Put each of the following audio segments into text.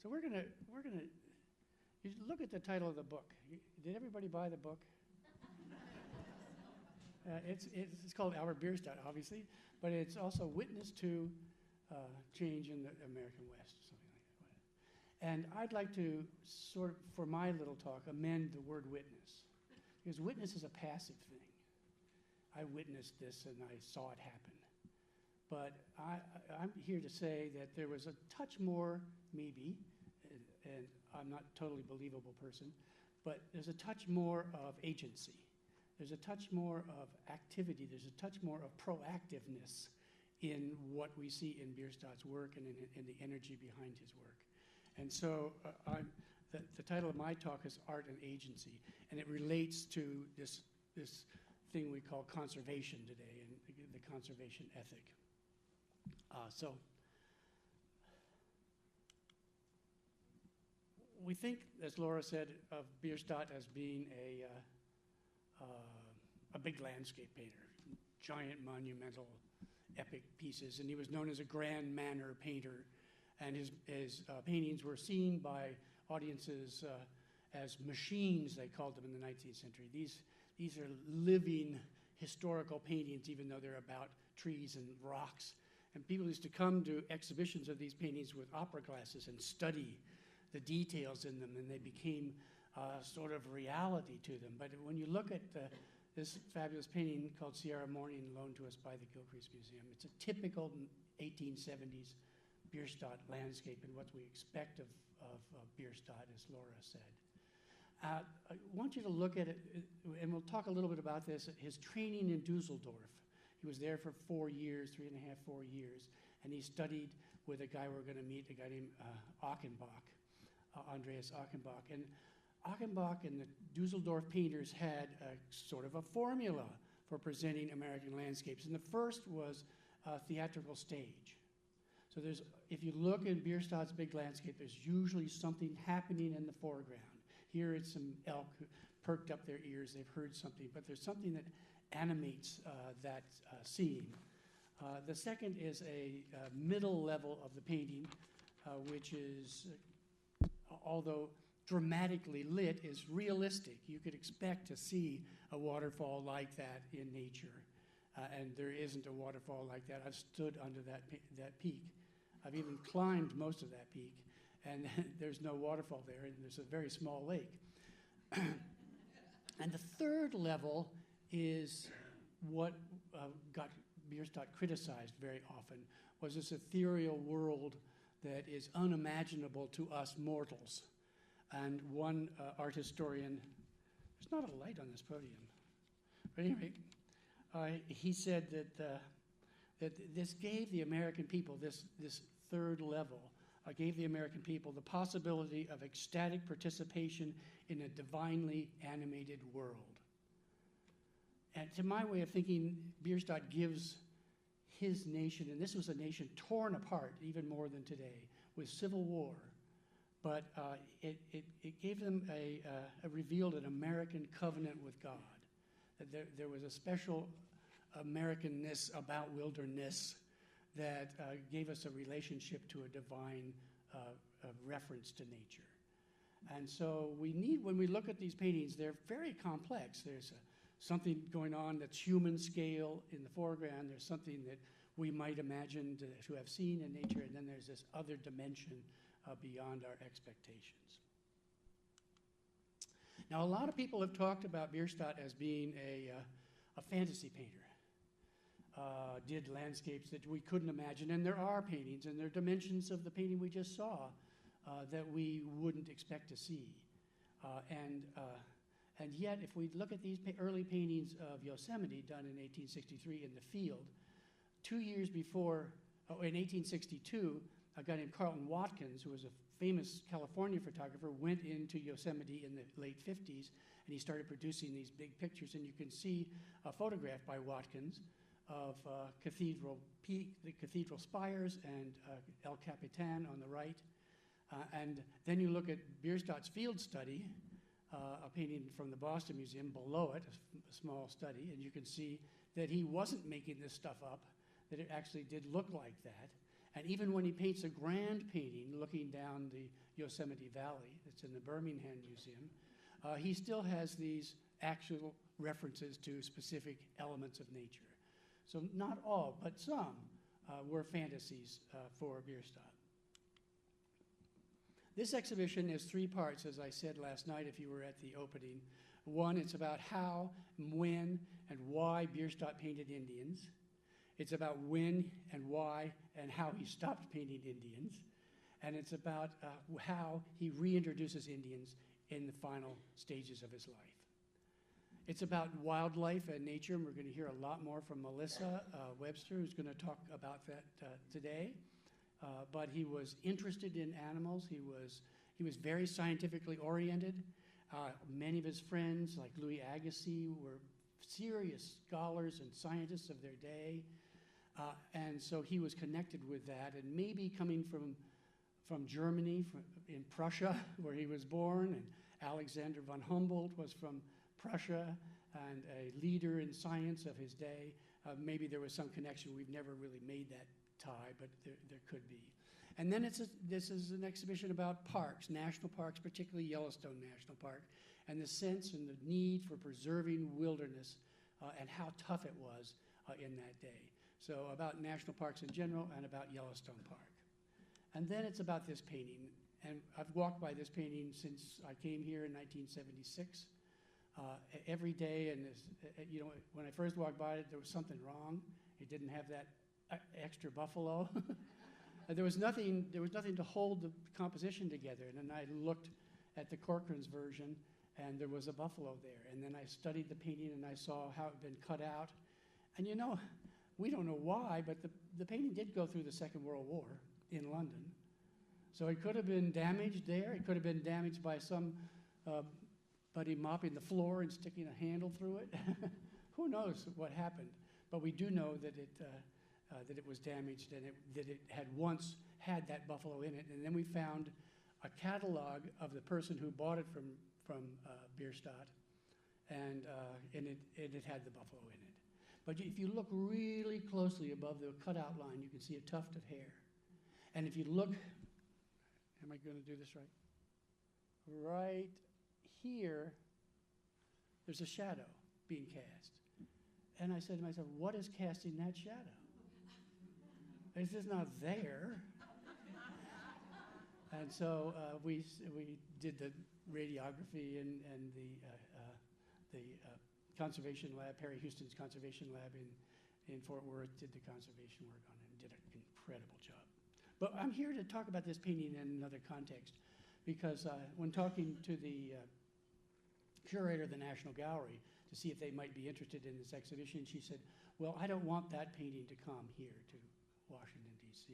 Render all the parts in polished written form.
So we're gonna, you look at the title of the book. Did everybody buy the book? It's called Our Bierstadt, obviously, but it's also Witness to Change in the American West, something like that. And I'd like to sort of, for my little talk, amend the word witness, because witness is a passive thing. I witnessed this and I saw it happen. But I'm here to say that there was a touch more, maybe, and I'm not a totally believable person, but there's a touch more of agency. There's a touch more of activity. There's a touch more of proactiveness in what we see in Bierstadt's work and in the energy behind his work. And so the title of my talk is Art and Agency, and it relates to this thing we call conservation today and the conservation ethic. So we think, as Laura said, of Bierstadt as being a big landscape painter, giant, monumental, epic pieces, and he was known as a grand manner painter, and his paintings were seen by audiences as machines, they called them in the 19th century. These are living historical paintings, even though they're about trees and rocks. And people used to come to exhibitions of these paintings with opera glasses and study the details in them, and they became sort of reality to them. But when you look at this fabulous painting called Sierra Morning, loaned to us by the Gilcrease Museum, it's a typical 1870s Bierstadt landscape and what we expect of Bierstadt, as Laura said. I want you to look at it, and we'll talk a little bit about this, his training in Dusseldorf. He was there for 4 years, 3.5, 4 years, and he studied with a guy we're going to meet, a guy named Achenbach, Andreas Achenbach. And Achenbach and the Dusseldorf painters had sort of a formula for presenting American landscapes. And the first was a theatrical stage. So if you look in Bierstadt's big landscape, there's usually something happening in the foreground. Here it's some elk who perked up their ears, they've heard something, but there's something that animates that scene. The second is a middle level of the painting, which is, although dramatically lit, is realistic. You could expect to see a waterfall like that in nature, and there isn't a waterfall like that. I've stood under that peak. I've even climbed most of that peak, and there's no waterfall there, and there's a very small lake. And the third level is what got Bierstadt criticized very often, was this ethereal world that is unimaginable to us mortals. And one art historian, there's not a light on this podium, but anyway, he said that this gave the American people, this third level, gave the American people the possibility of ecstatic participation in a divinely animated world. And to my way of thinking, Bierstadt gives his nation, and this was a nation torn apart even more than today, with civil war, but it gave them revealed an American covenant with God. That there was a special Americanness about wilderness that gave us a relationship to a divine reference to nature. And so when we look at these paintings, they're very complex. There's something going on that's human scale in the foreground. There's something that we might imagine to have seen in nature, and then there's this other dimension beyond our expectations. Now, a lot of people have talked about Bierstadt as being a fantasy painter. Did landscapes that we couldn't imagine, and there are paintings, and there are dimensions of the painting we just saw that we wouldn't expect to see. And yet, if we look at these early paintings of Yosemite done in 1863 in the field, 2 years before, in 1862, a guy named Carlton Watkins, who was a famous California photographer, went into Yosemite in the late 50s, and he started producing these big pictures. And you can see a photograph by Watkins of Cathedral Peak, the cathedral spires, and El Capitan on the right. And then you look at Bierstadt's field study, a painting from the Boston Museum below it, a small study, and you can see that he wasn't making this stuff up, that it actually did look like that. And even when he paints a grand painting looking down the Yosemite Valley, that's in the Birmingham Museum, he still has these actual references to specific elements of nature. So not all, but some were fantasies for Bierstadt. This exhibition is 3 parts, as I said last night if you were at the opening. One, it's about how, when, and why Bierstadt painted Indians. It's about when and why and how he stopped painting Indians. And it's about how he reintroduces Indians in the final stages of his life. It's about wildlife and nature, and we're going to hear a lot more from Melissa Webster, who's going to talk about that today. But he was interested in animals. He was very scientifically oriented. Many of his friends, like Louis Agassiz, were serious scholars and scientists of their day. And so he was connected with that. And maybe coming from Germany, in Prussia, where he was born, and Alexander von Humboldt was from Prussia and a leader in science of his day. Maybe there was some connection. We've never really made that tie, but there could be. And then this is an exhibition about parks, national parks, particularly Yellowstone National Park, and the sense and the need for preserving wilderness and how tough it was in that day. So about national parks in general and about Yellowstone Park. And then it's about this painting. And I've walked by this painting since I came here in 1976. Every day, and when I first walked by it, there was something wrong. It didn't have that extra buffalo. There was nothing to hold the composition together. And then I looked at the Corcoran's version, and there was a buffalo there. And then I studied the painting, and I saw how it had been cut out. And we don't know why, but the painting did go through the Second World War in London. So it could have been damaged there. It could have been damaged by somebody mopping the floor and sticking a handle through it. Who knows what happened? But we do know that it was damaged and that it had once had that buffalo in it. And then we found a catalog of the person who bought it from Bierstadt, and it had the buffalo in it. But if you look really closely above the cutout line, you can see a tuft of hair. And if you look, am I going to do this right? Right here, there's a shadow being cast. And I said to myself, what is casting that shadow? It's just not there. And so we did the radiography and the conservation lab, Perry Houston's conservation lab in Fort Worth did the conservation work on it and did an incredible job. But I'm here to talk about this painting in another context because when talking to the curator of the National Gallery to see if they might be interested in this exhibition, she said, well, I don't want that painting to come here to Washington, D.C.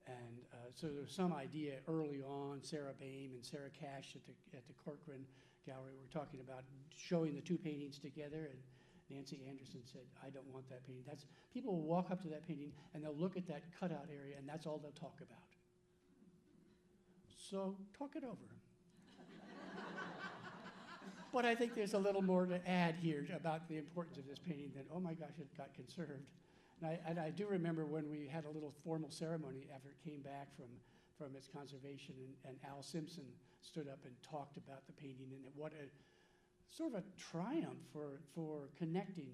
And so there was some idea early on, Sarah Boehm and Sarah Cash at the Corcoran Gallery were talking about showing the 2 paintings together, and Nancy Anderson said, I don't want that painting. People will walk up to that painting and they'll look at that cutout area and that's all they'll talk about. So talk it over. But I think there's a little more to add here about the importance of this painting than, oh my gosh, it got conserved. And I do remember when we had a little formal ceremony after it came back from its conservation, and Al Simpson stood up and talked about the painting, and what a sort of a triumph for connecting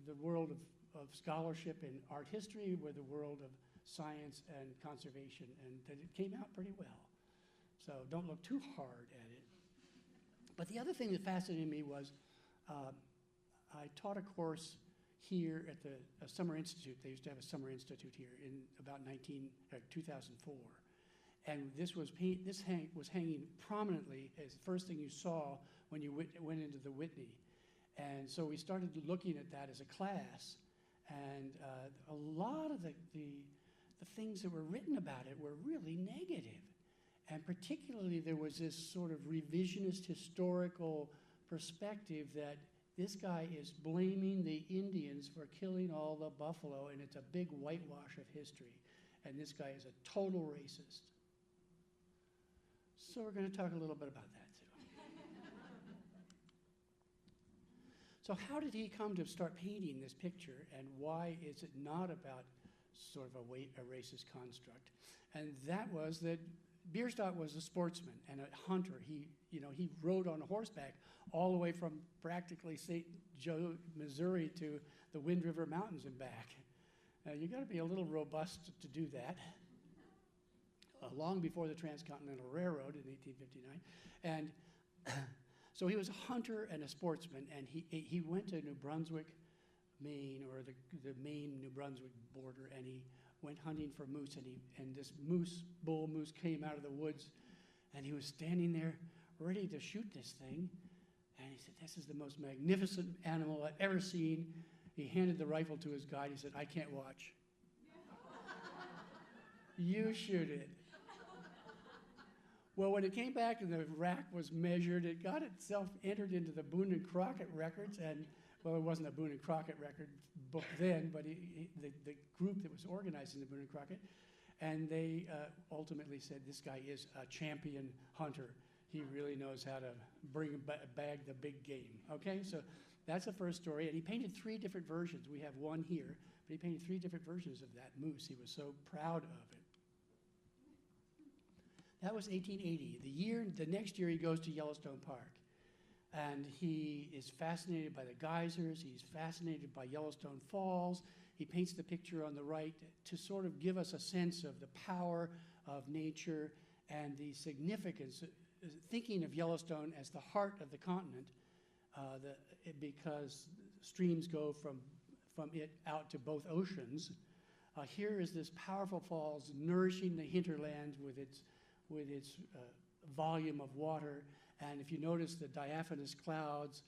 the world of scholarship and art history with the world of science and conservation, and that it came out pretty well. So don't look too hard at it. But the other thing that fascinated me was I taught a course here at the Summer Institute. They used to have a Summer Institute here in about 2004. And this was hanging prominently as the first thing you saw when you went into the Whitney. And so we started looking at that as a class. And a lot of the things that were written about it were really negative. And particularly there was this sort of revisionist historical perspective that this guy is blaming the Indians for killing all the buffalo, and it's a big whitewash of history. And this guy is a total racist. So we're going to talk a little bit about that too. So how did he come to start painting this picture, and why is it not about sort of a racist construct. And that was that Bierstadt was a sportsman and a hunter. He rode on horseback all the way from practically St. Joe, Missouri to the Wind River Mountains and back. You got to be a little robust to do that. Long before the Transcontinental Railroad in 1859. And so he was a hunter and a sportsman, and he went to New Brunswick, Maine, or the Maine-New Brunswick border, and he went hunting for moose, and this bull moose came out of the woods, and he was standing there ready to shoot this thing, and he said, "This is the most magnificent animal I've ever seen." He handed the rifle to his guide. He said, "I can't watch." "You shoot it." Well, when it came back and the rack was measured, it got itself entered into the Boone and Crockett records, and, well, it wasn't a Boone and Crockett record book then, but the group that was organizing the Boone and Crockett, and they ultimately said, "This guy is a champion hunter. He really knows how to bag the big game." Okay, so that's the first story, and he painted 3 different versions. We have one here, but he painted 3 different versions of that moose. He was so proud of it. That was 1880. The next year he goes to Yellowstone Park, and he is fascinated by the geysers. He's fascinated by Yellowstone Falls. He paints the picture on the right to sort of give us a sense of the power of nature and the significance, thinking of Yellowstone as the heart of the continent, because streams go from it out to both oceans. Here is this powerful falls nourishing the hinterland with its volume of water, and if you notice the diaphanous clouds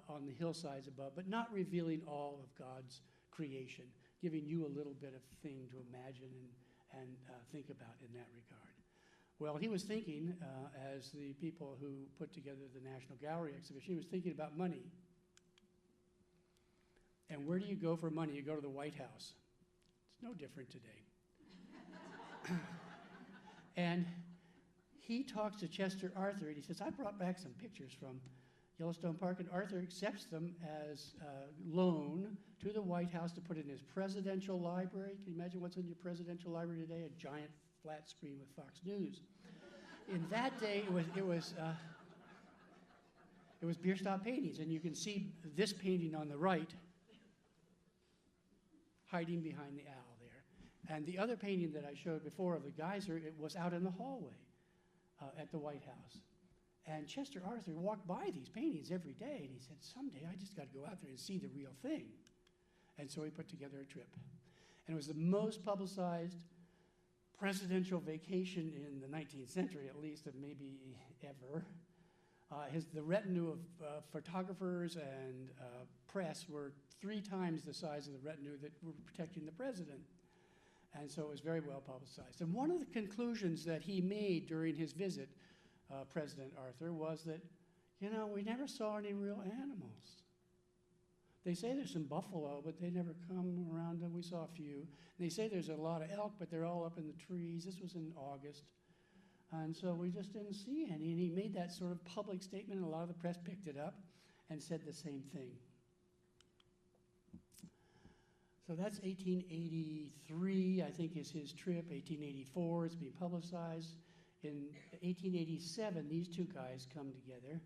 on the hillsides above, but not revealing all of God's creation, giving you a little bit of thing to imagine and think about in that regard. Well, he was thinking, as the people who put together the National Gallery exhibition, he was thinking about money. And where do you go for money? You go to the White House. It's no different today. And he talks to Chester Arthur, and he says, "I brought back some pictures from Yellowstone Park," and Arthur accepts them as loan to the White House to put in his presidential library. Can you imagine what's in your presidential library today? A giant flat screen with Fox News. In that day, it was Bierstadt paintings, and you can see this painting on the right hiding behind the owl there. And the other painting that I showed before of the geyser, it was out in the hallway at the White House. And Chester Arthur walked by these paintings every day, and he said, "Someday I just got to go out there and see the real thing." And so he put together a trip. And it was the most publicized presidential vacation in the 19th century, at least, of maybe ever. The retinue of photographers and press were 3 times the size of the retinue that were protecting the president. And so it was very well publicized. And one of the conclusions that he made during his visit, President Arthur, was that, we never saw any real animals. They say there's some buffalo, but they never come around, and we saw a few. And they say there's a lot of elk, but they're all up in the trees. This was in August. And so we just didn't see any. And he made that sort of public statement, and a lot of the press picked it up and said the same thing. So that's 1883, I think, is his trip. 1884, it's being publicized. In 1887, these 2 guys come together,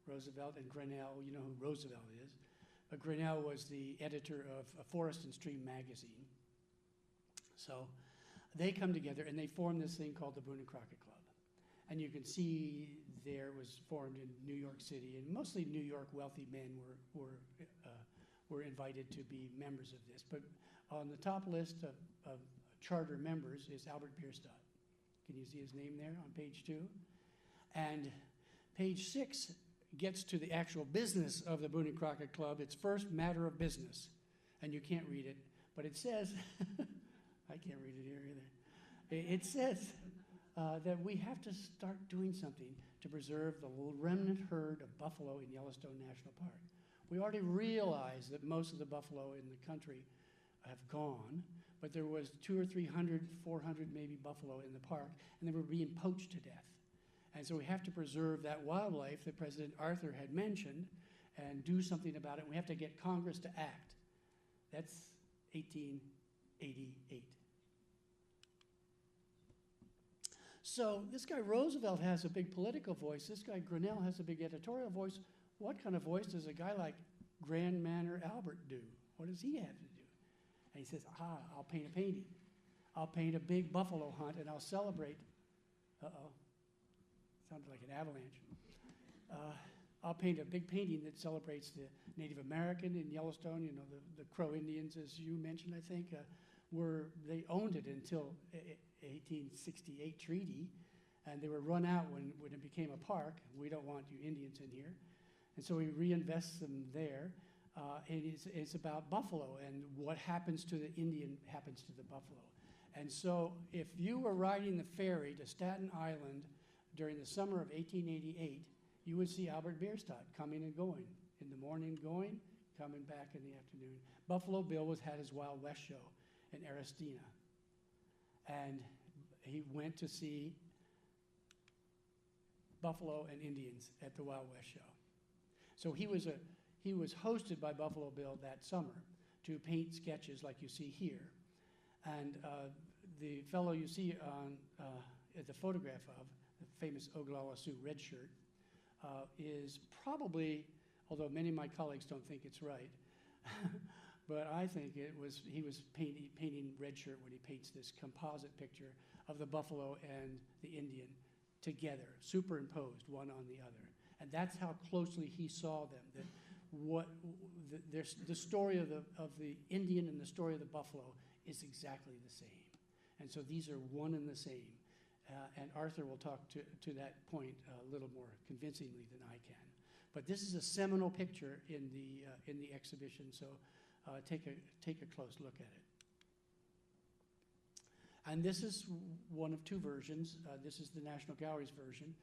Roosevelt and Grinnell. You know who Roosevelt is. But Grinnell was the editor of Forest and Stream magazine. So they come together, and they form this thing called the Boone and Crockett Club. And you can see there was formed in New York City, and mostly New York wealthy men were invited to be members of this. But on the top list of charter members is Albert Bierstadt. Can you see his name there on page 2? And page 6 gets to the actual business of the Boone and Crockett Club. It's first matter of business. And you can't read it, but it says, I can't read it here either. It says that we have to start doing something to preserve the remnant herd of buffalo in Yellowstone National Park. We already realize that most of the buffalo in the country have gone, but there was 200 or 300, 400 maybe buffalo in the park, and they were being poached to death. And so we have to preserve that wildlife that President Arthur had mentioned and do something about it. We have to get Congress to act. That's 18 1888. So this guy Roosevelt has a big political voice. This guy Grinnell has a big editorial voice. What kind of voice does a guy like Grand Manor Albert do? What does he have to do? And he says, I'll paint a painting. I'll paint a big buffalo hunt, and I'll celebrate. Uh-oh. Sounded like an avalanche. I'll paint a big painting that celebrates the Native American in Yellowstone. You know, the Crow Indians, as you mentioned, I think, they owned it until 1868 treaty, and they were run out when it became a park. We don't want you Indians in here. And so he reinvests them there. And it's about buffalo, and what happens to the Indian happens to the buffalo. And so if you were riding the ferry to Staten Island during the summer of 1888, you would see Albert Bierstadt coming and going. In the morning going, coming back in the afternoon. Buffalo Bill had his Wild West show in Aristina. And he went to see buffalo and Indians at the Wild West show. So he was hosted by Buffalo Bill that summer to paint sketches like you see here. And the fellow you see on the photograph of, the famous Oglala Sioux red shirt, is probably, although many of my colleagues don't think it's right, but I think he was painting red shirt when he paints this composite picture of the buffalo and the Indian together, superimposed one on the other. And that's how closely he saw them. The story of the Indian and the story of the buffalo is exactly the same. And so these are one and the same. And Arthur will talk to that point a little more convincingly than I can. But this is a seminal picture in the exhibition, so take a close look at it. And this is one of two versions. This is the National Gallery's version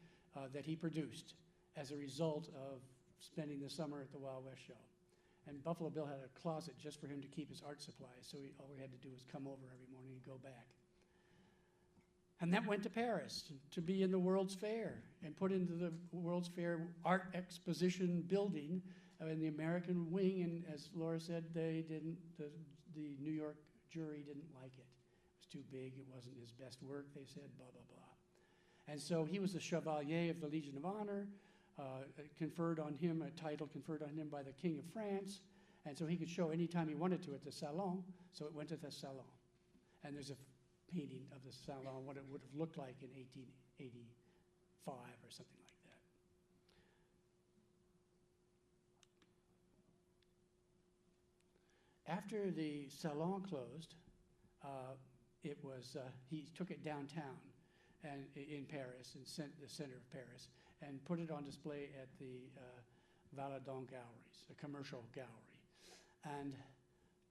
that he produced as a result of spending the summer at the Wild West show. And Buffalo Bill had a closet just for him to keep his art supplies, so all he had to do was come over every morning and go back. And that went to Paris to be in the World's Fair and put into the World's Fair art exposition building in the American wing. And as Laura said, the New York jury didn't like it. It was too big. It wasn't his best work, they said, blah, blah, blah. And so he was a Chevalier of the Legion of Honor, conferred on him, a title conferred on him by the King of France. And so he could show anytime he wanted to at the Salon. So it went to the Salon. And there's a painting of the Salon, what it would have looked like in 1885 or something like that. After the Salon closed, he took it downtown and in Paris, in the center of Paris, and put it on display at the Valadon Galleries, a commercial gallery. And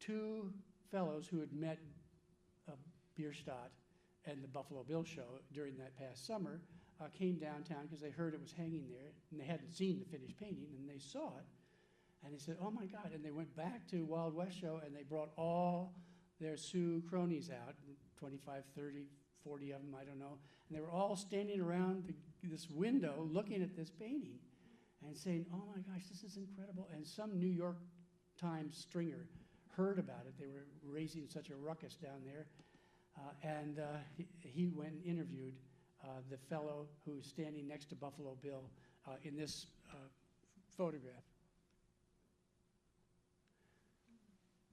two fellows who had met Bierstadt and the Buffalo Bill show during that past summer came downtown because they heard it was hanging there, and they hadn't seen the finished painting, and they saw it, and they said, oh my God, and they went back to Wild West show, and they brought all their Sioux cronies out, 25, 30, 40 of them, I don't know, and they were all standing around this window looking at this painting and saying, oh my gosh, this is incredible. And some New York Times stringer heard about it. They were raising such a ruckus down there. And he went and interviewed the fellow who's standing next to Buffalo Bill in this photograph.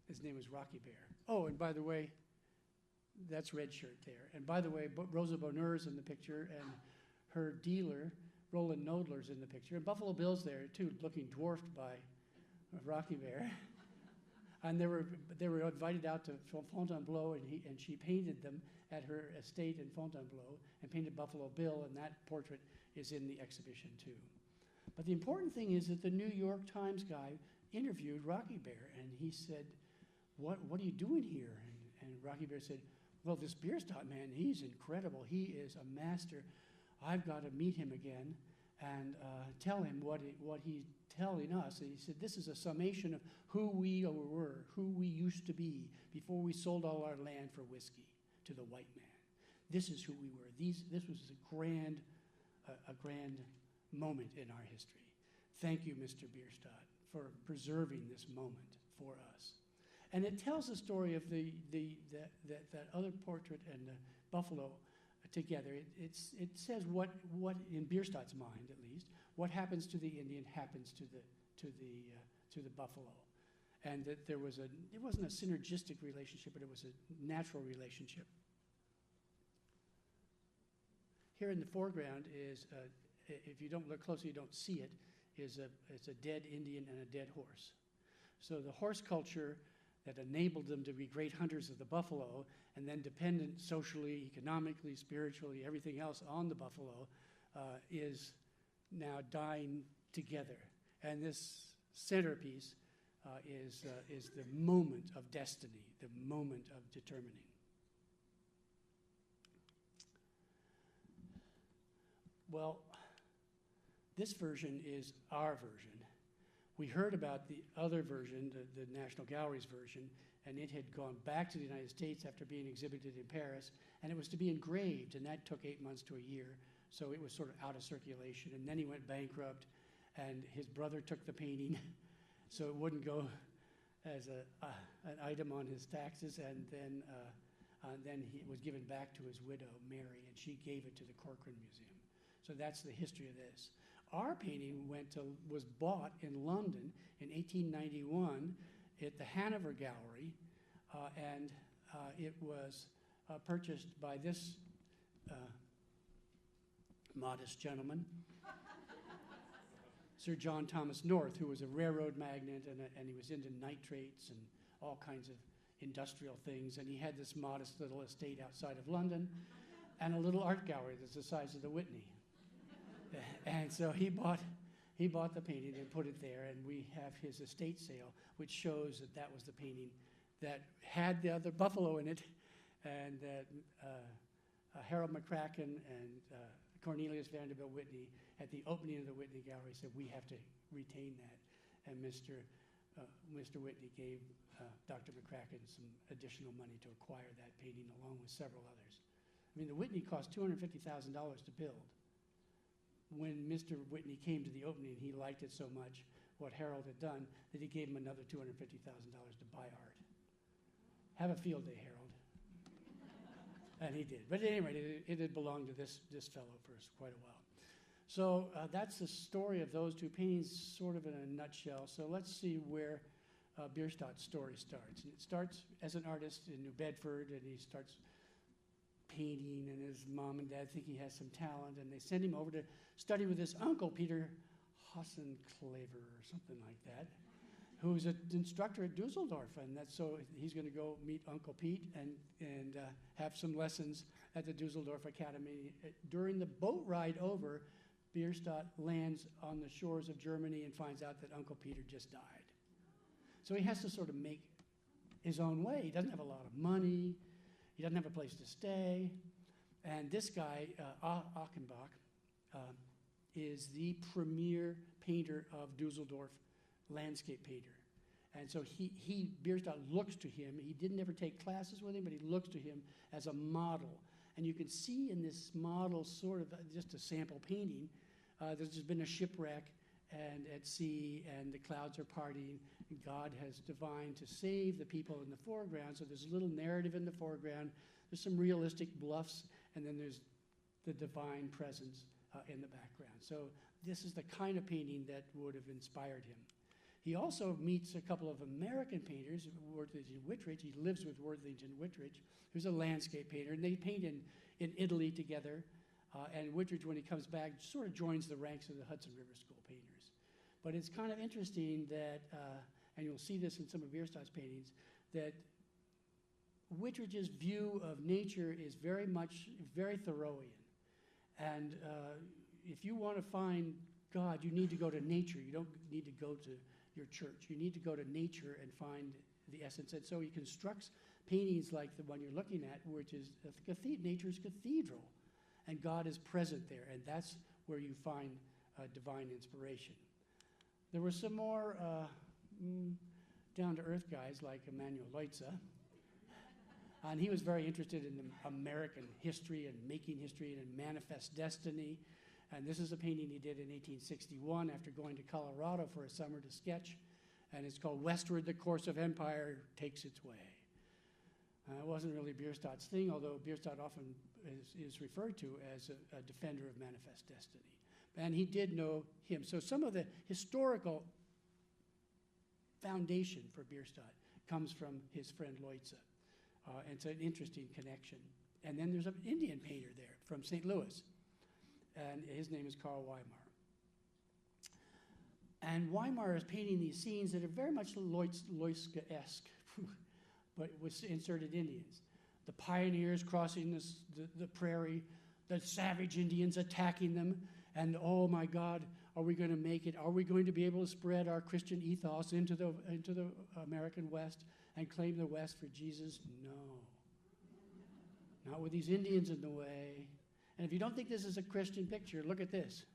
His name was Rocky Bear. Oh, and by the way, that's red shirt there. And by the way, Rosa Bonheur's in the picture, and her dealer, Roland Nodler's in the picture. And Buffalo Bill's there, too, looking dwarfed by Rocky Bear. And they were invited out to Fontainebleau, and she painted them at her estate in Fontainebleau and painted Buffalo Bill, and that portrait is in the exhibition, too. But the important thing is that the New York Times guy interviewed Rocky Bear, and he said, what are you doing here? And Rocky Bear said, well, this Bierstadt man, he's incredible. He is a master. I've got to meet him again and tell him what he's telling us. And he said, this is a summation of who we were, who we used to be before we sold all our land for whiskey to the white man. This is who we were. This was a grand moment in our history. Thank you, Mr. Bierstadt, for preserving this moment for us. And it tells the story of that other portrait and the buffalo together. It says what in Bierstadt's mind at least, what happens to the Indian happens to the buffalo, and that it wasn't a synergistic relationship, but it was a natural relationship. Here in the foreground is, if you don't look closely, you don't see it, it's a dead Indian and a dead horse. So the horse culture that enabled them to be great hunters of the buffalo and then dependent socially, economically, spiritually, everything else on the buffalo is now dying together. And this centerpiece is the moment of destiny, the moment of determining. Well, this version is our version. We heard about the other version, the National Gallery's version, and it had gone back to the United States after being exhibited in Paris, and it was to be engraved, and that took 8 months to a year, so it was sort of out of circulation. And then he went bankrupt, and his brother took the painting, so it wouldn't go as an item on his taxes, and then it was given back to his widow, Mary, and she gave it to the Corcoran Museum. So that's the history of this. Our painting was bought in London in 1891 at the Hanover Gallery, and it was purchased by this modest gentleman, Sir John Thomas North, who was a railroad magnate, and he was into nitrates and all kinds of industrial things, and he had this modest little estate outside of London and a little art gallery that's the size of the Whitney. And so he bought the painting and put it there, and we have his estate sale, which shows that was the painting that had the other buffalo in it, and that Harold McCracken and Cornelius Vanderbilt Whitney, at the opening of the Whitney Gallery, said, we have to retain that. And Mr. Whitney gave Dr. McCracken some additional money to acquire that painting, along with several others. I mean, the Whitney cost $250,000 to build. When Mr. Whitney came to the opening, he liked it so much, what Harold had done, that he gave him another $250,000 to buy art. Have a field day, Harold. And he did. But anyway, it had belonged to this fellow for quite a while. So that's the story of those two paintings, sort of in a nutshell. So let's see where Bierstadt's story starts. And it starts as an artist in New Bedford, and he starts painting, and his mom and dad think he has some talent, and they send him over to study with his uncle, Peter Hassenklever, or something like that, who's an instructor at Dusseldorf, and so he's going to go meet Uncle Pete and have some lessons at the Dusseldorf Academy. During the boat ride over, Bierstadt lands on the shores of Germany and finds out that Uncle Peter just died. So he has to sort of make his own way. He doesn't have a lot of money. He doesn't have a place to stay. And this guy, Achenbach, is the premier painter of Dusseldorf, landscape painter. And so Bierstadt looks to him. He didn't ever take classes with him, but he looks to him as a model. And you can see in this model, sort of just a sample painting, there's just been a shipwreck and at sea, and the clouds are parting. God has divined to save the people in the foreground. So there's a little narrative in the foreground. There's some realistic bluffs, and then there's the divine presence in the background. So this is the kind of painting that would have inspired him. He also meets a couple of American painters, Worthington Whitridge. He lives with Worthington Whitridge, who's a landscape painter, and they paint in Italy together. And Whitridge, when he comes back, sort of joins the ranks of the Hudson River School painters. But it's kind of interesting that, and you'll see this in some of Bierstadt's paintings, that Whitridge's view of nature is very Thoreauian. And if you want to find God, you need to go to nature. You don't need to go to your church. You need to go to nature and find the essence. And so he constructs paintings like the one you're looking at, which is nature's cathedral. And God is present there, and that's where you find divine inspiration. There were some more down-to-earth guys like Emanuel Leutze, and he was very interested in American history and making history and manifest destiny. And this is a painting he did in 1861 after going to Colorado for a summer to sketch. and it's called Westward, the Course of Empire Takes Its Way. It wasn't really Bierstadt's thing, although Bierstadt often is referred to as a defender of manifest destiny. And he did know him. So some of the historical foundation for Bierstadt comes from his friend Leutze. And it's an interesting connection. And then there's an Indian painter there from St. Louis, and his name is Carl Weimer. And Weimer is painting these scenes that are very much Leutze-esque, but with inserted Indians. The pioneers crossing the prairie, the savage Indians attacking them, and oh my God, are we going to make it? Are we going to be able to spread our Christian ethos into the American West and claim the West for Jesus? No. Not with these Indians in the way. And if you don't think this is a Christian picture, look at this.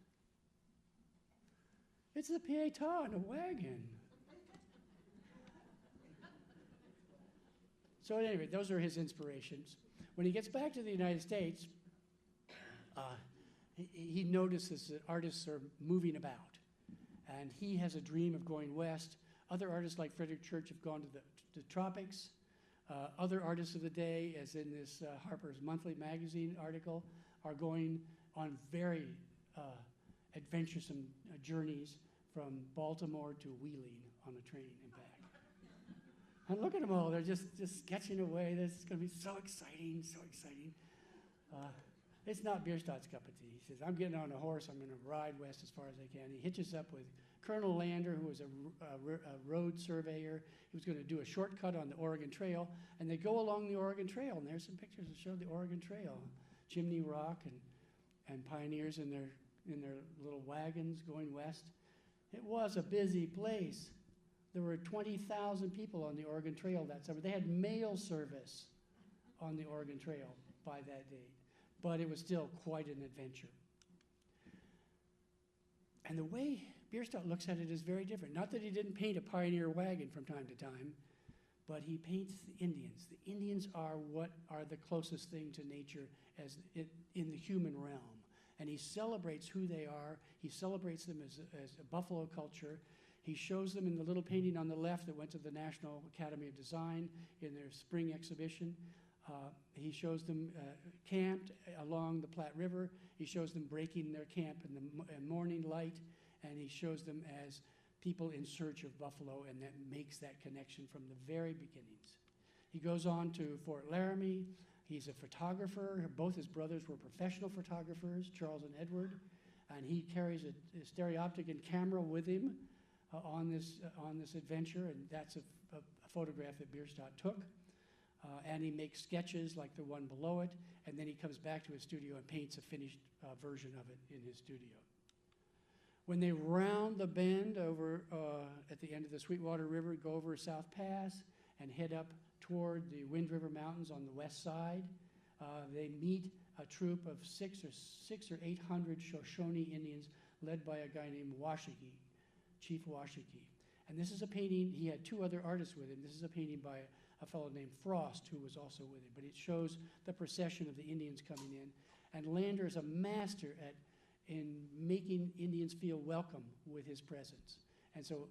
It's the Pietà in a wagon. So at any rate, those are his inspirations. When he gets back to the United States, he notices that artists are moving about. And he has a dream of going west. Other artists like Frederick Church have gone to the tropics. Other artists of the day, as in this Harper's Monthly magazine article, are going on very adventuresome journeys from Baltimore to Wheeling on a train and back. And look at them all. They're just sketching away. This is going to be so exciting, so exciting. It's not Bierstadt's cup of tea. He says, I'm getting on a horse. I'm going to ride west as far as I can. He hitches up with Colonel Lander, who was a road surveyor. He was going to do a shortcut on the Oregon Trail. And they go along the Oregon Trail. And there's some pictures that show the Oregon Trail. Chimney Rock and pioneers in their little wagons going west. It was a busy place. There were 20,000 people on the Oregon Trail that summer. They had mail service on the Oregon Trail by that date. But it was still quite an adventure. And the way Bierstadt looks at it is very different. Not that he didn't paint a pioneer wagon from time to time, but he paints the Indians. The Indians are what are the closest thing to nature as in the human realm. And he celebrates who they are. He celebrates them as a buffalo culture. He shows them in the little painting on the left that went to the National Academy of Design in their spring exhibition. He shows them camped along the Platte River. He shows them breaking their camp in the morning light, and he shows them as people in search of buffalo, and that makes that connection from the very beginnings. He goes on to Fort Laramie. He's a photographer. Both his brothers were professional photographers, Charles and Edward, and he carries a stereoptic and camera with him on this adventure, and that's a photograph that Bierstadt took. And he makes sketches like the one below it, and then he comes back to his studio and paints a finished version of it in his studio. When they round the bend over at the end of the Sweetwater River, go over South Pass and head up toward the Wind River Mountains on the west side, they meet a troop of 600 or 800 Shoshone Indians led by a guy named Washakie, Chief Washakie. And this is a painting, he had two other artists with him. This is a painting by a fellow named Frost, who was also with him. But it shows the procession of the Indians coming in. And Lander is a master in making Indians feel welcome with his presence. And so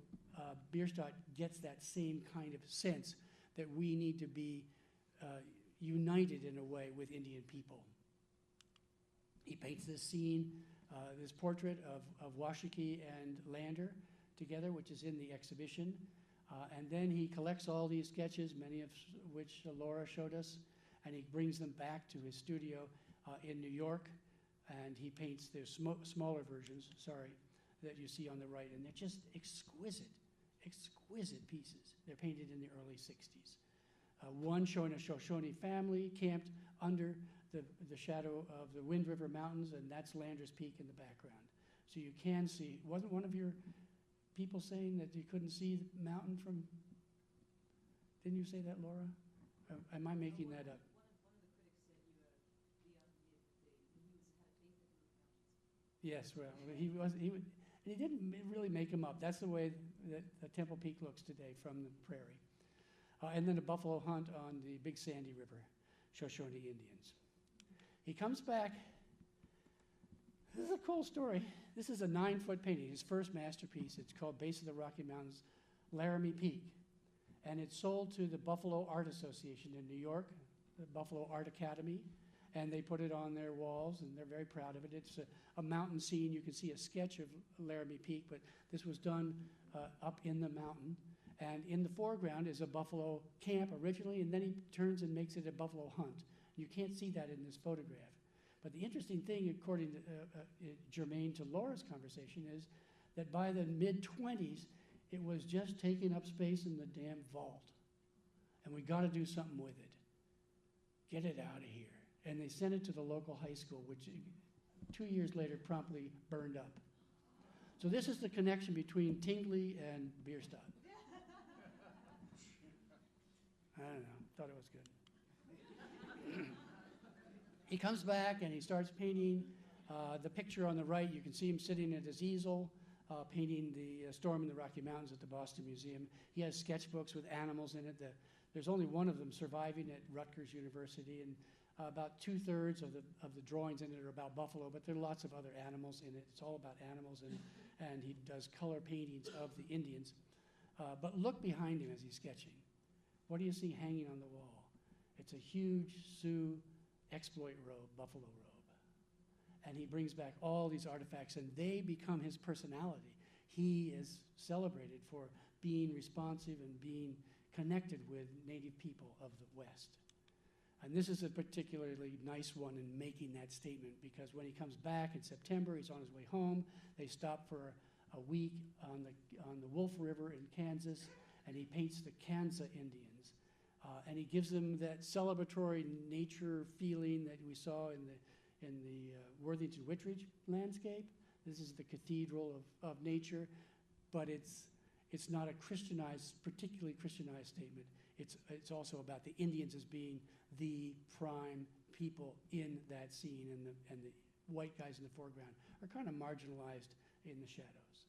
Bierstadt gets that same kind of sense that we need to be united in a way with Indian people. He paints this scene, this portrait of Washakie and Lander together, which is in the exhibition. And then he collects all these sketches, many of which Laura showed us, and he brings them back to his studio in New York, and he paints their smaller versions, that you see on the right, and they're just exquisite pieces. They're painted in the early 60s. One showing a Shoshone family camped under the shadow of the Wind River Mountains, and that's Lander's Peak in the background. So you can see, wasn't one of your people saying that you couldn't see the mountain from, didn't you say that, Laura? Am I making that up? Yes, well, he didn't really make them up. That's the way that the Temple Peak looks today from the prairie. And then a buffalo hunt on the Big Sandy River, Shoshone Indians. He comes back. This is a cool story. This is a 9-foot painting, his first masterpiece. It's called Base of the Rocky Mountains, Laramie Peak. And it's sold to the Buffalo Art Association in New York, the Buffalo Art Academy, and they put it on their walls, and they're very proud of it. It's a mountain scene. You can see a sketch of Laramie Peak, but this was done up in the mountain. And in the foreground is a buffalo camp originally, and then he turns and makes it a buffalo hunt. You can't see that in this photograph. But the interesting thing, according to germane to Laura's conversation, is that by the mid-20s, it was just taking up space in the damn vault. And we got to do something with it. Get it out of here. And they sent it to the local high school, which 2 years later promptly burned up. So this is the connection between Tingley and Bierstadt. I don't know, thought it was good. He comes back and he starts painting the picture on the right. You can see him sitting at his easel, painting the storm in the Rocky Mountains at the Boston Museum. He has sketchbooks with animals in it. There's only one of them surviving at Rutgers University, and about 2/3 of the drawings in it are about buffalo, but there are lots of other animals in it. It's all about animals, and he does color paintings of the Indians. But look behind him as he's sketching. What do you see hanging on the wall? It's a huge Sioux exploit robe, buffalo robe. And he brings back all these artifacts, and they become his personality. He is celebrated for being responsive and being connected with Native people of the West. And this is a particularly nice one in making that statement, because when he comes back in September, he's on his way home. They stop for a week on the Wolf River in Kansas, and he paints the Kansa Indians. And he gives them that celebratory nature feeling that we saw in the Worthington Whitridge landscape. This is the cathedral of nature, but it's not a Christianized, particularly Christianized statement. It's also about the Indians as being the prime people in that scene, and the white guys in the foreground are kind of marginalized in the shadows.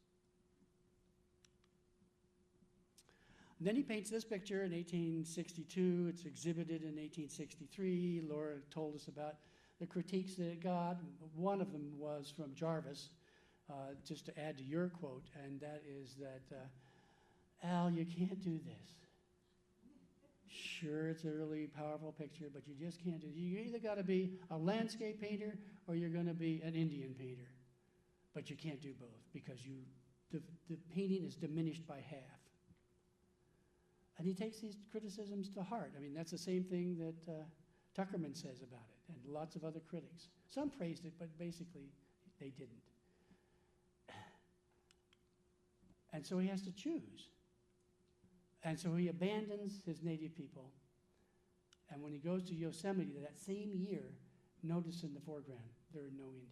And then he paints this picture in 1862. It's exhibited in 1863. Laura told us about the critiques that it got. One of them was from Jarvis, just to add to your quote, and that is that, Al, you can't do this. Sure, it's a really powerful picture, but you just can't do it. You either got to be a landscape painter or you're going to be an Indian painter. But you can't do both, because the painting is diminished by half. And he takes these criticisms to heart. I mean, that's the same thing that Tuckerman says about it, and lots of other critics. Some praised it, but basically they didn't. And so he has to choose. And so he abandons his native people. And when he goes to Yosemite that same year, notice in the foreground, there are no Indians.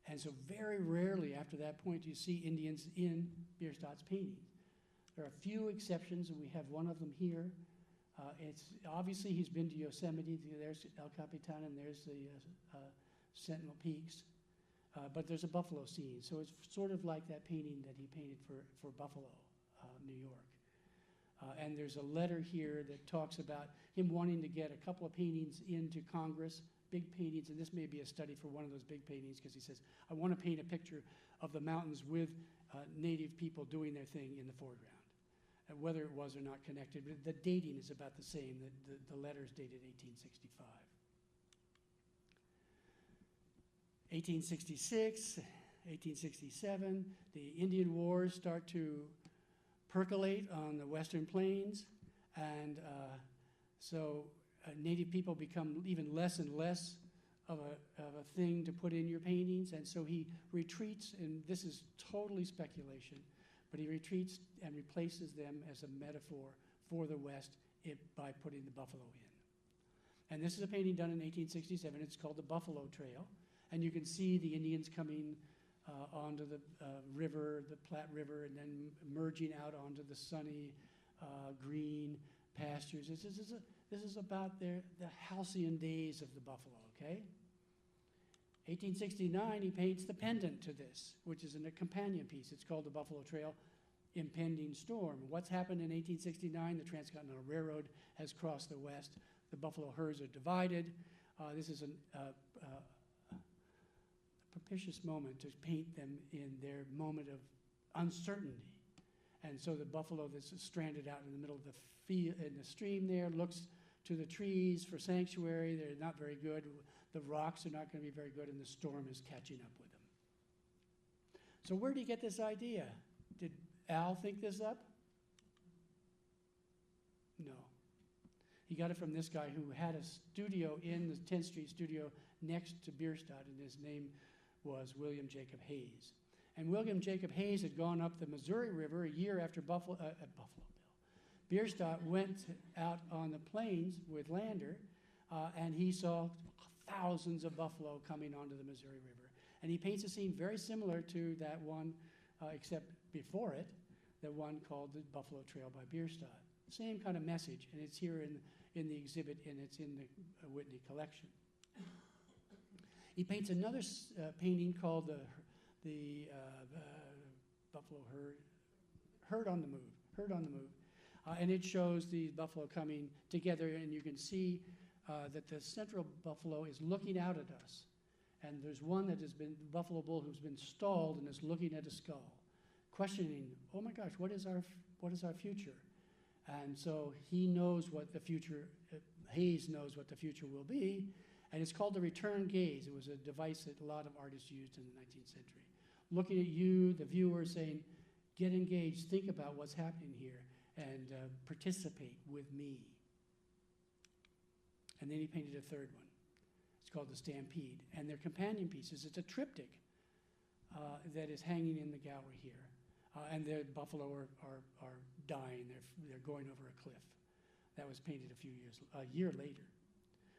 And so very rarely after that point do you see Indians in Bierstadt's paintings. There are a few exceptions, and we have one of them here. It's obviously he's been to Yosemite. There's El Capitan, and there's the Sentinel Peaks. But there's a buffalo scene, so it's sort of like that painting that he painted for Buffalo, New York. And there's a letter here that talks about him wanting to get a couple of paintings into Congress, big paintings, and this may be a study for one of those big paintings, because he says, I want to paint a picture of the mountains with native people doing their thing in the foreground. And whether it was or not connected, the dating is about the same. The letter's dated 1865. 1866, 1867, the Indian Wars start to percolate on the Western Plains, and so Native people become even less and less of a thing to put in your paintings, and so he retreats, and this is totally speculation, but he retreats and replaces them as a metaphor for the West by putting the buffalo in. And this is a painting done in 1867. It's called the Buffalo Trail, and you can see the Indians coming onto the river, the Platte River, and then merging out onto the sunny green pastures. This is about the halcyon days of the buffalo, okay? 1869, he paints the pendant to this, which is in a companion piece. It's called the Buffalo Trail, Impending Storm. What's happened in 1869? The Transcontinental Railroad has crossed the West. The buffalo herds are divided. This is a propitious moment to paint them in their moment of uncertainty. And so the buffalo that's stranded out in the middle of the field, in the stream there, looks to the trees for sanctuary. They're not very good. The rocks are not going to be very good, and the storm is catching up with them. So where did he get this idea? Did Al think this up? No. He got it from this guy who had a studio in the 10th Street studio next to Bierstadt, and his name was William Jacob Hayes. And William Jacob Hayes had gone up the Missouri River a year after Buffalo Bill. Bierstadt went out on the plains with Lander, and he saw thousands of buffalo coming onto the Missouri River. And he paints a scene very similar to that one, except before it, the one called the Buffalo Trail by Bierstadt. Same kind of message, and it's here in the exhibit, and it's in the Whitney collection. He paints another painting called the Buffalo Herd on the Move, and it shows the buffalo coming together, and you can see that the central buffalo is looking out at us, and there's one that has been buffalo bull who's been stalled and is looking at a skull, questioning, oh my gosh, what is our future? And so he knows what the future, Hayes knows what the future will be, and it's called the return gaze. It was a device that a lot of artists used in the 19th century. Looking at you, the viewer, saying, get engaged, think about what's happening here, and participate with me. And then he painted a third one. It's called the Stampede, and they're companion pieces. It's a triptych that is hanging in the gallery here. And the buffalo are dying. They're going over a cliff. That was painted a year later.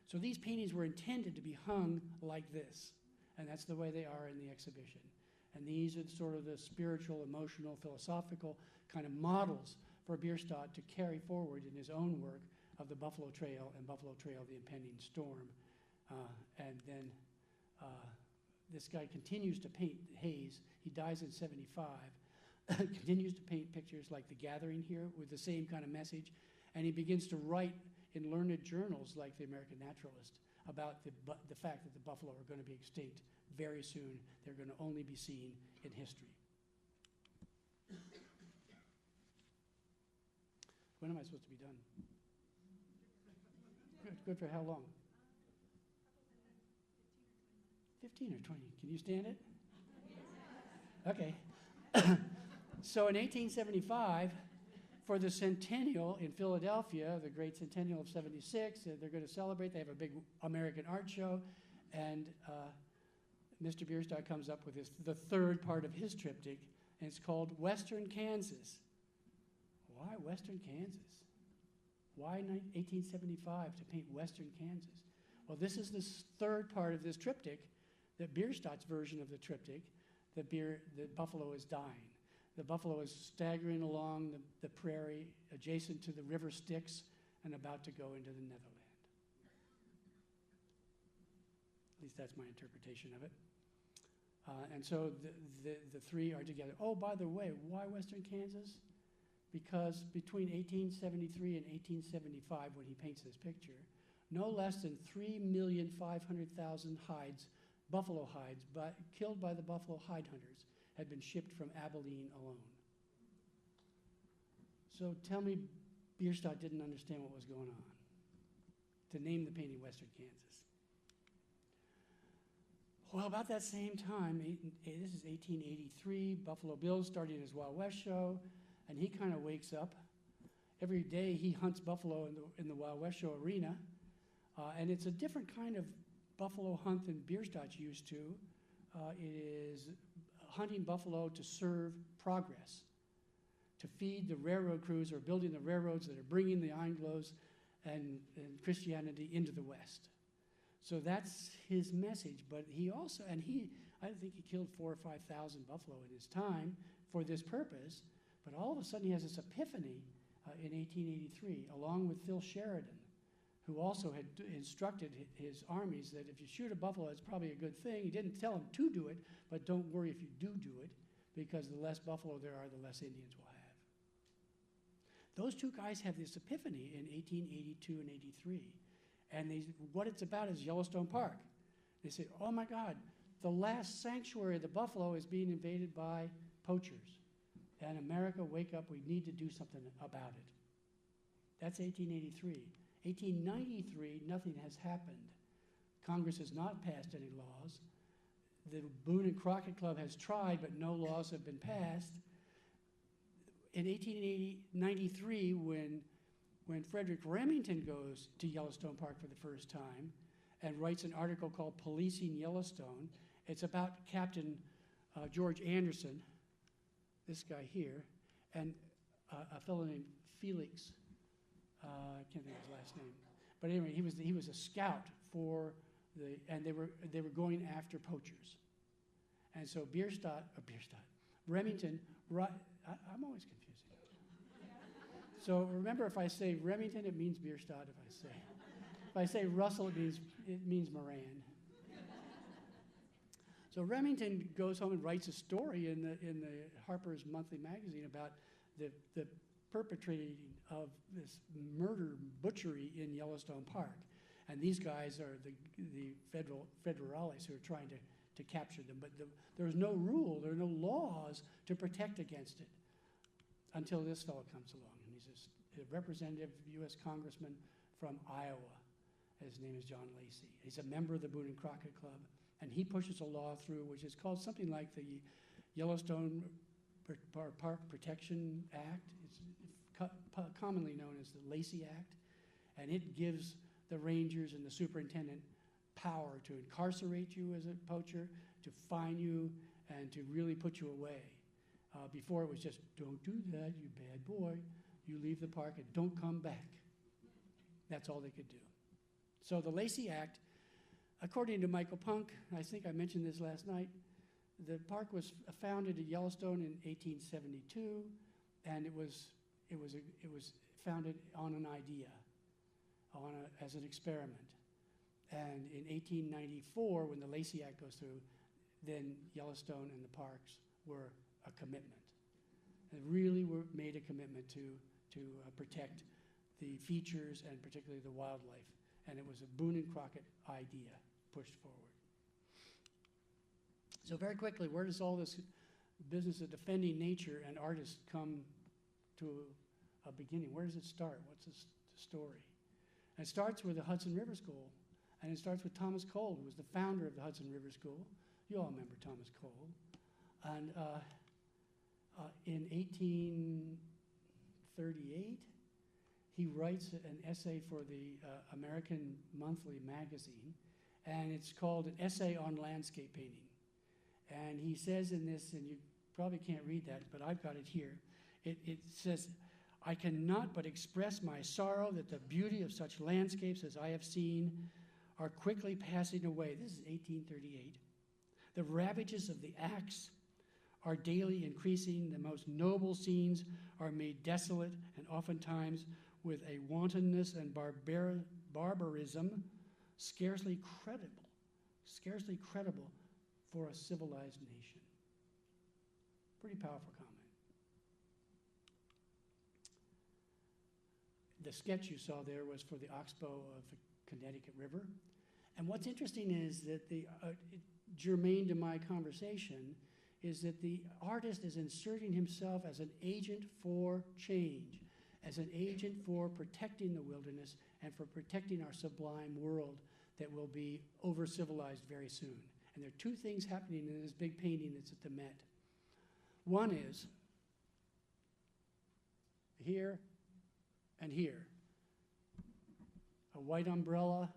So these paintings were intended to be hung like this, and that's the way they are in the exhibition. And these are sort of the spiritual, emotional, philosophical kind of models for Bierstadt to carry forward in his own work of the Buffalo Trail and Buffalo Trail, the Impending Storm. And then this guy continues to paint Hayes. He dies in 75. Continues to paint pictures like The Gathering here with the same kind of message. And he begins to write in learned journals like the American Naturalist about the fact that the buffalo are going to be extinct very soon. They're going to only be seen in history. When am I supposed to be done? Good for how long? 15 or 20. Can you stand it? Okay. So in 1875, for the centennial in Philadelphia, the great centennial of 76, they're going to celebrate. They have a big American art show, and Mr. Bierstadt comes up with the third part of his triptych, and it's called Western Kansas. Why Western Kansas? Why 1875 to paint Western Kansas? Well, this is the third part of this triptych, that Bierstadt's version of the triptych, the buffalo is dying. The buffalo is staggering along the prairie adjacent to the river Styx and about to go into the Netherland. At least that's my interpretation of it. And so the three are together. Oh, by the way, why Western Kansas? Because between 1873 and 1875, when he paints this picture, no less than 3,500,000 hides, buffalo hides, killed by the buffalo hide hunters, had been shipped from Abilene alone. So tell me Bierstadt didn't understand what was going on to name the painting Western Kansas. Well, about that same time, this is 1883, Buffalo Bill's starting his Wild West show, and he kind of wakes up. Every day he hunts buffalo in the Wild West show arena, and it's a different kind of buffalo hunt than Bierstadt's used to. It is hunting buffalo to serve progress, to feed the railroad crews who are building the railroads that are bringing the Anglos and Christianity into the West. So that's his message. But he also, I think he killed 4,000 or 5,000 buffalo in his time for this purpose. But all of a sudden he has this epiphany in 1883, along with Phil Sheridan, who also had instructed his armies that if you shoot a buffalo, it's probably a good thing. He didn't tell them to do it, but don't worry if you do it, because the less buffalo there are, the less Indians will have. Those two guys have this epiphany in 1882 and 83. And what it's about is Yellowstone Park. They say, oh my God, the last sanctuary of the buffalo is being invaded by poachers. and America, wake up, we need to do something about it. That's 1883. 1893, nothing has happened. Congress has not passed any laws. The Boone and Crockett Club has tried, but no laws have been passed. In 1893, when Frederick Remington goes to Yellowstone Park for the first time and writes an article called Policing Yellowstone, it's about Captain George Anderson, this guy here, and a fellow named Felix, I can't think of his last name. But anyway, he was a scout for and they were going after poachers. And so Remington, I'm always confusing. So remember, if I say Remington, it means Bierstadt. If I say Russell, it means Moran. So Remington goes home and writes a story in the Harper's Monthly magazine about the perpetrating of this murder butchery in Yellowstone Park. And these guys are the federales who are trying to capture them. But there's no rule, there are no laws to protect against it until this fellow comes along. And he's a representative U.S. congressman from Iowa. His name is John Lacey. He's a member of the Boone and Crockett Club. And he pushes a law through which is called something like the Yellowstone Park Protection Act. It's commonly known as the Lacey Act. And it gives the rangers and the superintendent power to incarcerate you as a poacher, to fine you, and to really put you away. Before it was just, don't do that, you bad boy. You leave the park and don't come back. That's all they could do. So the Lacey Act, according to Michael Punk, I think I mentioned this last night, the park was founded at Yellowstone in 1872, and it was founded on an idea, as an experiment. And in 1894, when the Lacey Act goes through, then Yellowstone and the parks were a commitment. They really made a commitment to protect the features and particularly the wildlife. And it was a Boone and Crockett idea pushed forward. So very quickly, where does all this business of defending nature and artists come to a beginning? Where does it start? What's the story? And it starts with the Hudson River School, and it starts with Thomas Cole, who was the founder of the Hudson River School. You all remember Thomas Cole. And in 1838, he writes an essay for the American Monthly magazine, and it's called An Essay on Landscape Painting. And he says in this, and you probably can't read that, but I've got it here. It says, I cannot but express my sorrow that the beauty of such landscapes as I have seen are quickly passing away. This is 1838. The ravages of the axe are daily increasing. The most noble scenes are made desolate, and oftentimes with a wantonness and barbarism scarcely credible for a civilized nation. Pretty powerful comment. The sketch you saw there was for the Oxbow of the Connecticut River. And what's interesting is that germane to my conversation is that the artist is inserting himself as an agent for change, as an agent for protecting the wilderness and for protecting our sublime world that will be over-civilized very soon. And there are two things happening in this big painting that's at the Met. One is here and here. A white umbrella,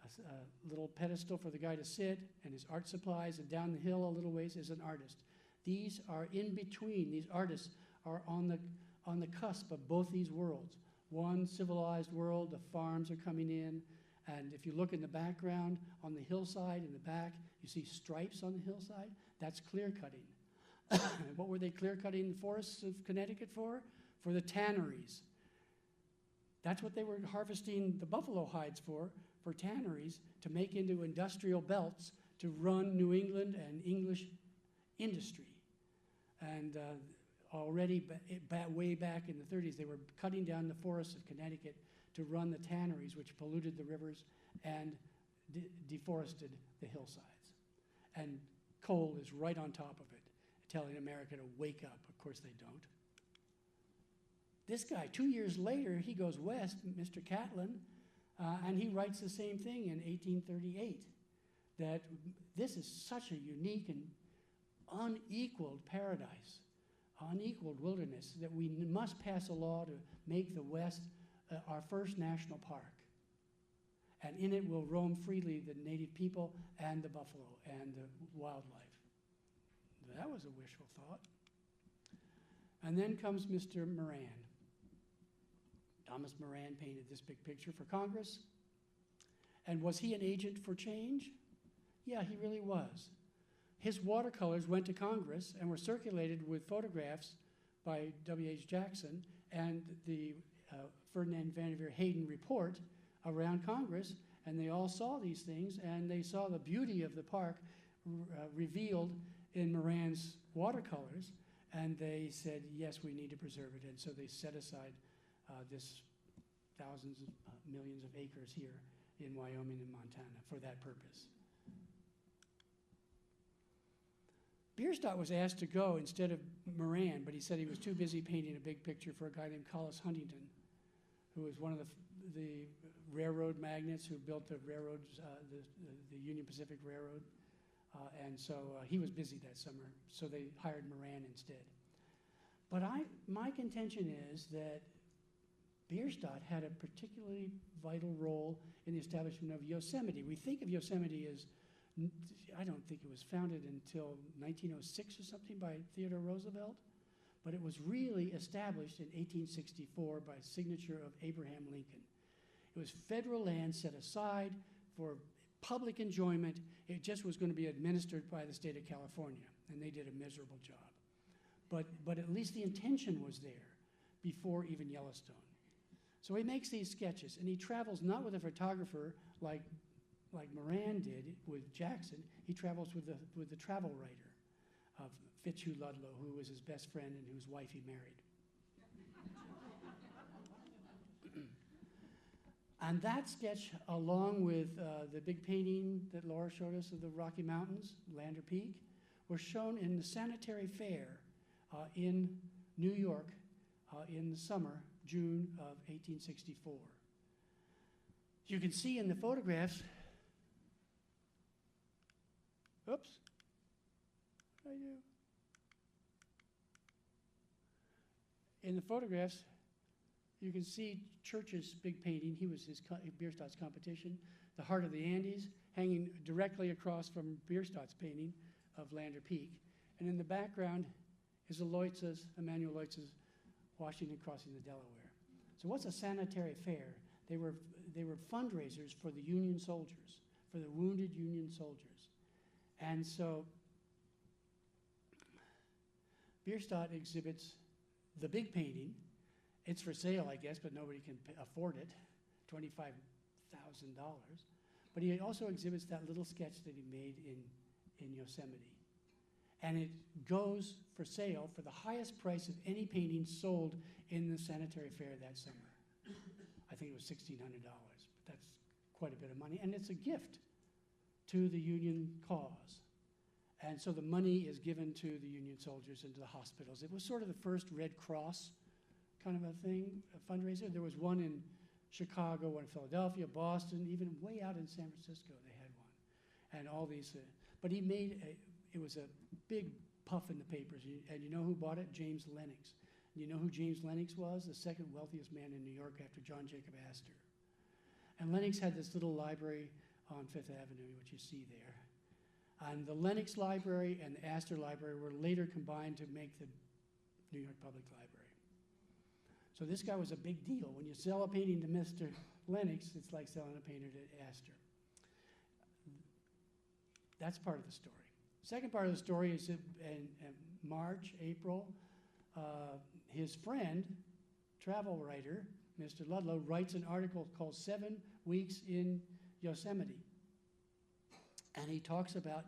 a little pedestal for the guy to sit, and his art supplies, and down the hill a little ways is an artist. These are in between. These artists are on the cusp of both these worlds. One civilized world, the farms are coming in, and if you look in the background, on the hillside in the back, you see stripes on the hillside. That's clear cutting. What were they clear cutting the forests of Connecticut for? For the tanneries. That's what they were harvesting the buffalo hides for tanneries, to make into industrial belts to run New England and English industry. And already way back in the 30s, they were cutting down the forests of Connecticut to run the tanneries, which polluted the rivers and deforested the hillsides. And coal is right on top of it. telling America to wake up. Of course they don't. This guy, 2 years later, he goes west, Mr. Catlin, and he writes the same thing in 1838, that this is such a unique and unequaled paradise, unequaled wilderness, that we must pass a law to make the West our first national park. And in it will roam freely the native people and the buffalo and the wildlife. That was a wishful thought. And then comes Mr. Moran. Thomas Moran painted this big picture for Congress. And was he an agent for change? Yeah, he really was. His watercolors went to Congress and were circulated with photographs by W.H. Jackson and the Ferdinand Vanderveer Hayden report around Congress, and they all saw these things, and they saw the beauty of the park revealed in Moran's watercolors, and they said, yes, we need to preserve it. And so they set aside this thousands of millions of acres here in Wyoming and Montana for that purpose. Bierstadt was asked to go instead of Moran, but he said he was too busy painting a big picture for a guy named Collis Huntington, who was one of the railroad magnates who built the railroads, the Union Pacific Railroad. And so he was busy that summer, so they hired Moran instead. But my contention is that Bierstadt had a particularly vital role in the establishment of Yosemite. We think of Yosemite as, I don't think it was founded until 1906 or something by Theodore Roosevelt, but it was really established in 1864 by signature of Abraham Lincoln. It was federal land set aside for public enjoyment. It just was going to be administered by the state of California, and they did a miserable job. But at least the intention was there before even Yellowstone. So he makes these sketches, and he travels not with a photographer like Moran did with Jackson. He travels with the travel writer of Fitzhugh Ludlow, who was his best friend and whose wife he married. And that sketch, along with the big painting that Laura showed us of the Rocky Mountains, Lander Peak, were shown in the Sanitary Fair in New York in the summer, June of 1864. You can see in the photographs, oops, what did I do? In the photographs, you can see Church's big painting. He was his Bierstadt's competition, the Heart of the Andes, hanging directly across from Bierstadt's painting of Lander Peak. And in the background is Emanuel Leutz's washing and crossing the Delaware. So what's a Sanitary Fair? They were fundraisers for the Union soldiers, for the wounded Union soldiers. And so Bierstadt exhibits the big painting. It's for sale, I guess, but nobody can afford it, $25,000. But he also exhibits that little sketch that he made in Yosemite. And it goes for sale for the highest price of any painting sold in the Sanitary Fair that summer. I think it was $1,600, but that's quite a bit of money. And it's a gift to the Union cause. And so the money is given to the Union soldiers and to the hospitals. It was sort of the first Red Cross kind of a thing, a fundraiser. There was one in Chicago, one in Philadelphia, Boston, even way out in San Francisco they had one. And all these, but he made, it was a big puff in the papers. And you know who bought it? James Lennox. And you know who James Lennox was? The second wealthiest man in New York after John Jacob Astor. And Lennox had this little library on Fifth Avenue, which you see there. And the Lennox Library and the Astor Library were later combined to make the New York Public Library. So this guy was a big deal. When you sell a painting to Mr. Lennox, it's like selling a painting to Astor. That's part of the story. Second part of the story is in March, April, his friend, travel writer, Mr. Ludlow, writes an article called 7 Weeks in Yosemite. And he talks about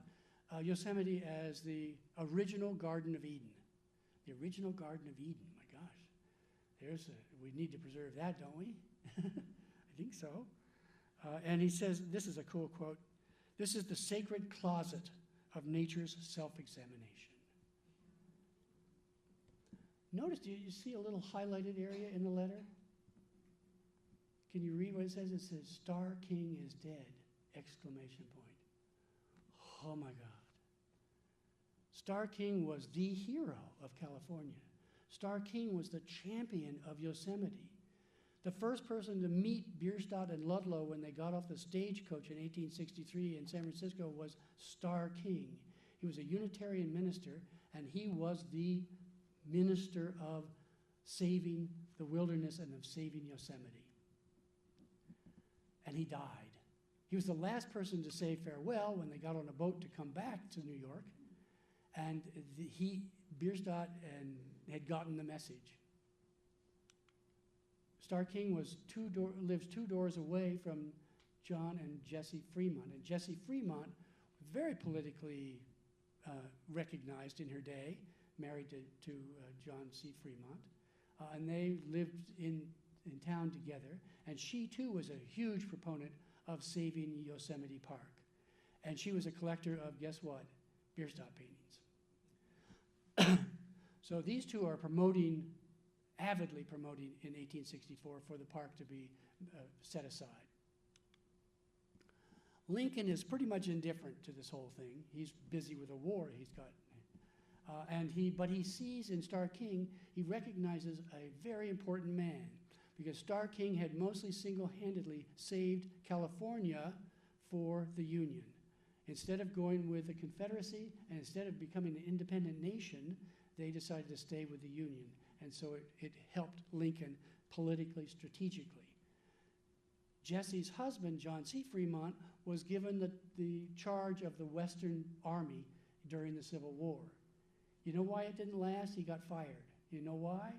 Yosemite as the original Garden of Eden. The original Garden of Eden, my gosh. We need to preserve that, don't we? I think so. And he says, this is a cool quote, "This is the sacred closet of nature's self-examination." Notice, do you see a little highlighted area in the letter? Can you read what it says? It says, Star King is dead, exclamation point. Oh my God. Star King was the hero of California. Star King was the champion of Yosemite. The first person to meet Bierstadt and Ludlow when they got off the stagecoach in 1863 in San Francisco was Star King. He was a Unitarian minister, and he was the minister of saving the wilderness and of saving Yosemite. And he died. He was the last person to say farewell when they got on a boat to come back to New York, and Bierstadt had gotten the message. Star King lives two doors away from John and Jessie Fremont. And Jessie Fremont, very politically recognized in her day, married to John C. Fremont. And they lived in town together. And she, too, was a huge proponent of saving Yosemite Park. And she was a collector of, guess what? Bierstadt paintings. So these two are avidly promoting in 1864 for the park to be set aside. Lincoln is pretty much indifferent to this whole thing. He's busy with a war he's got. But he sees in Star King, he recognizes a very important man, because Star King had mostly single-handedly saved California for the Union. Instead of going with the Confederacy and instead of becoming an independent nation, they decided to stay with the Union. And so it helped Lincoln politically, strategically. Jesse's husband, John C. Fremont, was given the charge of the Western Army during the Civil War. You know why it didn't last? He got fired. You know why?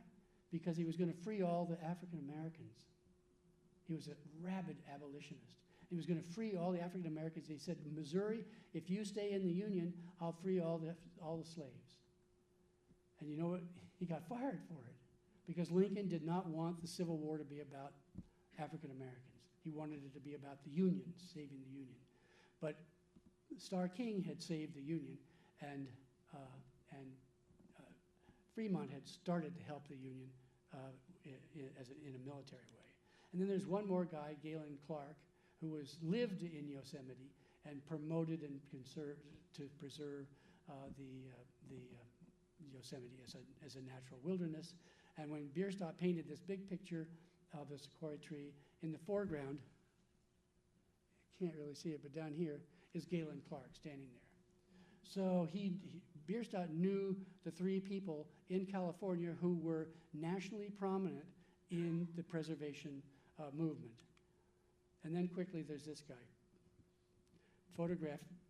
Because he was going to free all the African Americans. He was a rabid abolitionist. He was going to free all the African Americans. He said, Missouri, if you stay in the Union, I'll free all the slaves. And you know what? He got fired for it, because Lincoln did not want the Civil War to be about African Americans. He wanted it to be about the Union, saving the Union. But Star King had saved the Union, and Fremont had started to help the Union in a military way. And then there's one more guy, Galen Clark, who lived in Yosemite and promoted and to preserve the Yosemite as a natural wilderness. And when Bierstadt painted this big picture of the sequoia tree, in the foreground, you can't really see it, but down here is Galen Clark standing there. So Bierstadt knew the three people in California who were nationally prominent in the preservation movement. And then quickly there's this guy,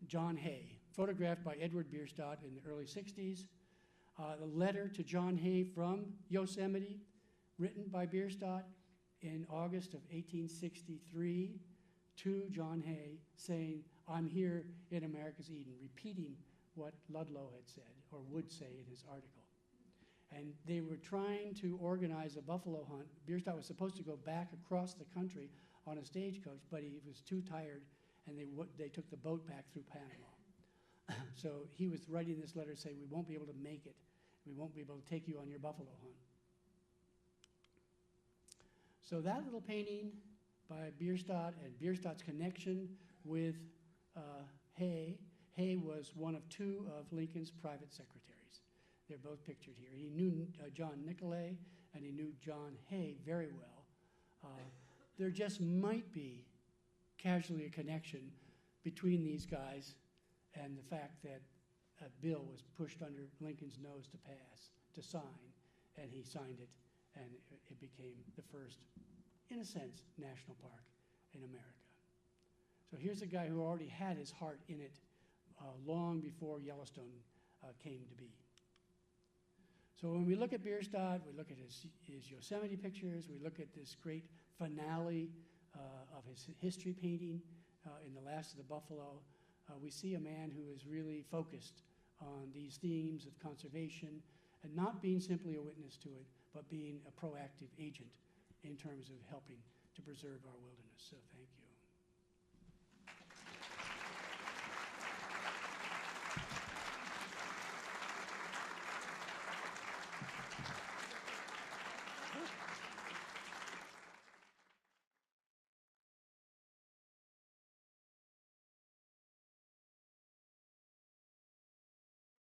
John Hay, photographed by Edward Bierstadt in the early 60s. A letter to John Hay from Yosemite, written by Bierstadt in August of 1863 to John Hay, saying, I'm here in America's Eden, repeating what Ludlow had said, or would say in his article. And they were trying to organize a buffalo hunt. Bierstadt was supposed to go back across the country on a stagecoach, but he was too tired, and they took the boat back through Panama. So he was writing this letter saying, we won't be able to make it. We won't be able to take you on your buffalo hunt. So that little painting by Bierstadt and Bierstadt's connection with Hay. Hay was one of two of Lincoln's private secretaries. They're both pictured here. He knew John Nicolay, and he knew John Hay very well. There just might be casually a connection between these guys and the fact that a bill was pushed under Lincoln's nose to sign, and he signed it, and it became the first, in a sense, national park in America. So here's a guy who already had his heart in it long before Yellowstone came to be. So when we look at Bierstadt, we look at his Yosemite pictures, we look at this great finale of his history painting in The Last of the Buffalo, we see a man who is really focused on these themes of conservation and not being simply a witness to it, but being a proactive agent in terms of helping to preserve our wilderness. So thank you.